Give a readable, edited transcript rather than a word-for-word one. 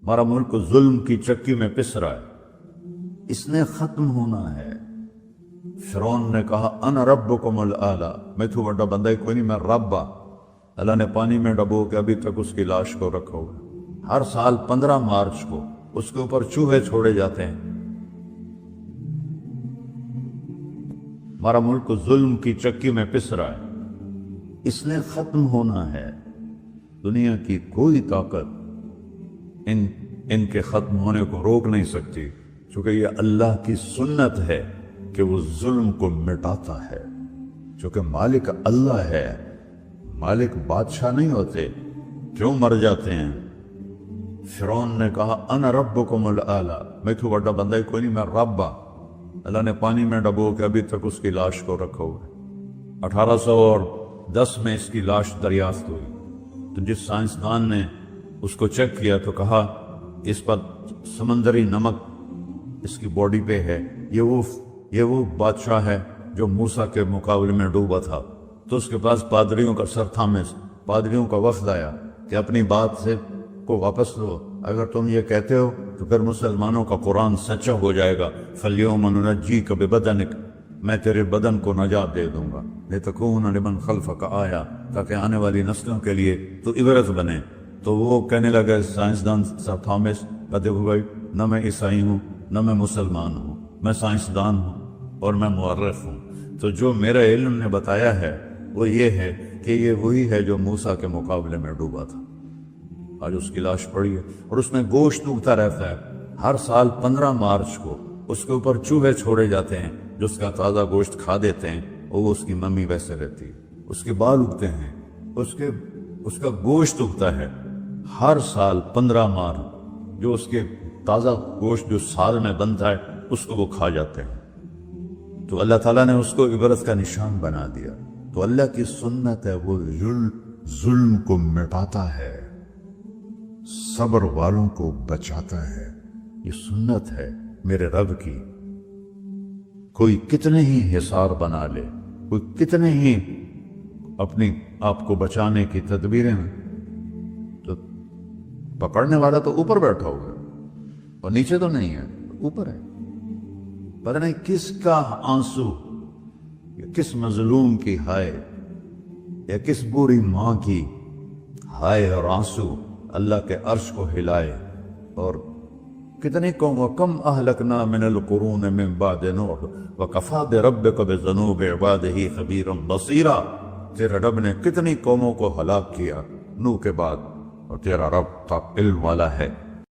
ہمارا ملک ظلم کی چکی میں پس رہا ہے، اس نے ختم ہونا ہے۔ فرعون نے کہا انا ربکم الاعلی، میں تو بڑا بندہ ہی کوئی نہیں، میں رب ہاں۔ اللہ نے پانی میں ڈبو کے ابھی تک اس کی لاش کو رکھا ہوا ہے۔ ہر سال 15 مارچ کو اس کے اوپر چوہے چھوڑے جاتے ہیں۔ ہمارا ملک ظلم کی چکی میں پس رہا ہے، اس نے ختم ہونا ہے۔ دنیا کی کوئی طاقت ان کے ختم ہونے کو روک نہیں سکتی، چونکہ یہ اللہ کی سنت ہے کہ وہ ظلم کو مٹاتا ہے۔ چونکہ مالک اللہ ہے، مالک بادشاہ نہیں ہوتے، کیوں مر جاتے ہیں؟ فرعون نے کہا انا ربکم الاعلی، میں تو بڑا بندہ ہی کوئی نہیں، میں رب ہاں۔ اللہ نے پانی میں ڈبو کے ابھی تک اس کی لاش کو رکھا ہوا ہے۔ 1810 میں اس کی لاش دریافت ہوئی، تو جس سائنسدان نے اس کو چیک کیا تو کہا اس پر سمندری نمک اس کی باڈی پہ ہے، یہ وہ بادشاہ ہے جو موسیٰ کے مقابلے میں ڈوبا تھا۔ تو اس کے پاس پادریوں کا سر تھامے، پادریوں کا وفد آیا کہ اپنی بات سے کو واپس لو، اگر تم یہ کہتے ہو تو پھر مسلمانوں کا قرآن سچا ہو جائے گا۔ فَالْيَوْمَ نُنَجِّيكَ بِبَدَنِكَ، میں تیرے بدن کو نجات دے دوں گا، لِتَكُونَ لِمَنْ خَلْفَكَ آیَةً، تاکہ آنے والی نسلوں کے لیے تو عبرت بنے۔ تو وہ کہنے لگا سائنسدان سر تھامس، کہتے ہوئے نہ میں عیسائی ہوں نہ میں مسلمان ہوں، میں سائنسدان ہوں اور میں مورخ ہوں۔ تو جو میرا علم نے بتایا ہے وہ یہ ہے کہ یہ وہی ہے جو موسیٰ کے مقابلے میں ڈوبا تھا۔ آج اس کی لاش پڑی ہے اور اس میں گوشت اگتا رہتا ہے۔ ہر سال 15 مارچ کو اس کے اوپر چوہے چھوڑے جاتے ہیں جو اس کا تازہ گوشت کھا دیتے ہیں، اور وہ اس کی ممی ویسے رہتی ہے۔ اس کے بال اگتے ہیں، اس کا گوشت اگتا ہے ہر سال 15 مارچ، جو اس کے تازہ گوشت جو سال میں بنتا ہے اس کو وہ کھا جاتے ہیں۔ تو اللہ تعالیٰ نے اس کو عبرت کا نشان بنا دیا۔ تو اللہ کی سنت ہے، وہ ظلم کو مٹاتا ہے، صبر والوں کو بچاتا ہے۔ یہ سنت ہے میرے رب کی۔ کوئی کتنے ہی حصار بنا لے، کوئی کتنے ہی اپنی آپ کو بچانے کی تدبیریں، تو پکڑنے والا تو اوپر بیٹھا ہوا ہے اور نیچے تو نہیں ہے، اوپر ہے۔ پتہ نہیں کس کا آنسو، یا کس مظلوم کی ہائے، یا کس بری ماں کی ہائے اور آنسو اللہ کے عرش کو ہلائے۔ اور کتنے قوم وَكَمْ أَهْلَكْنَا مِنَ الْقُرُونِ مِنْ بَعْدِ نُوحٍ وَكَفَىٰ بِرَبِّكَ بِذُنُوبِ عِبَادِهِ خَبِيرًا بَصِيرًا، تیرے رب نے کتنی قوموں کو ہلاک کیا نوح کے بعد، اور تیرا رب علم والا ہے۔